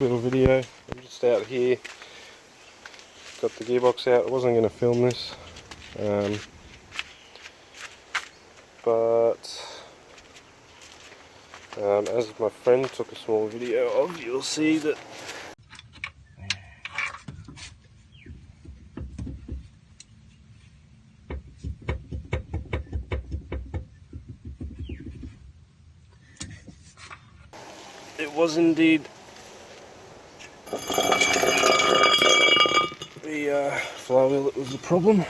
Little video. I'm just out here, got the gearbox out. I wasn't going to film this, but as my friend took a small video of, you'll see that it was indeed the flywheel that was the problem.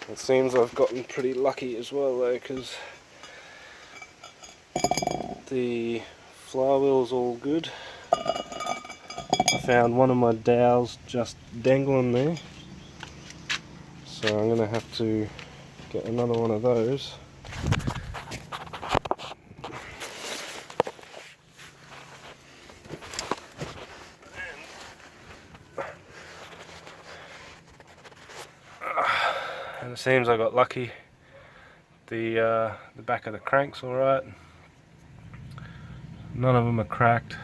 It seems I've gotten pretty lucky as well though, because the flywheel's all good. I found one of my dowels just dangling there, so I'm going to have to get another one of those. And it seems I got lucky. The back of the crank's alright. None of them are cracked.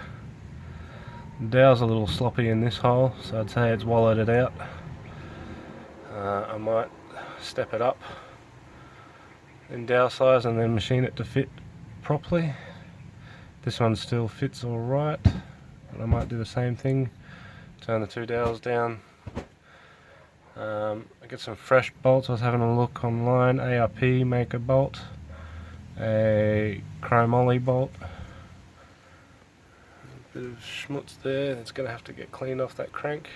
The dowel's a little sloppy in this hole, so I'd say it's wallowed it out. I might step it up in dowel size and then machine it to fit properly. This one still fits alright, but I might do the same thing. Turn the two dowels down. I get some fresh bolts. I was having a look online. ARP make a bolt, a chromoly bolt. A bit of schmutz there. It's going to have to get cleaned off that crank.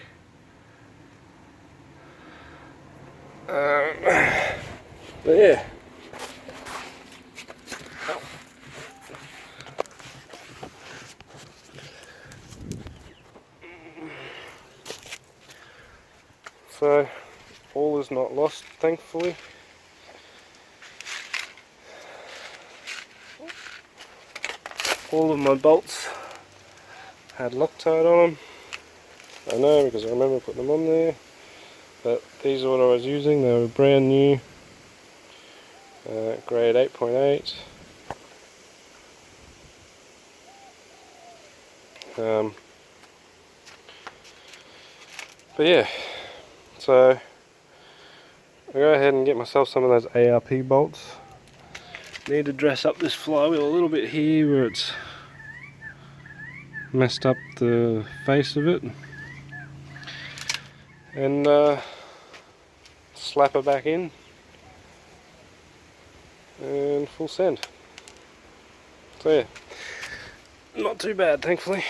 But yeah. So, all is not lost, thankfully. All of my bolts had Loctite on them. I know because I remember putting them on there. But these are what I was using. They were brand new, grade 8.8. But yeah, so I'll go ahead and get myself some of those ARP bolts. Need to dress up this flywheel a little bit here where it's messed up the face of it, and slap her back in and full send. So yeah, not too bad, thankfully.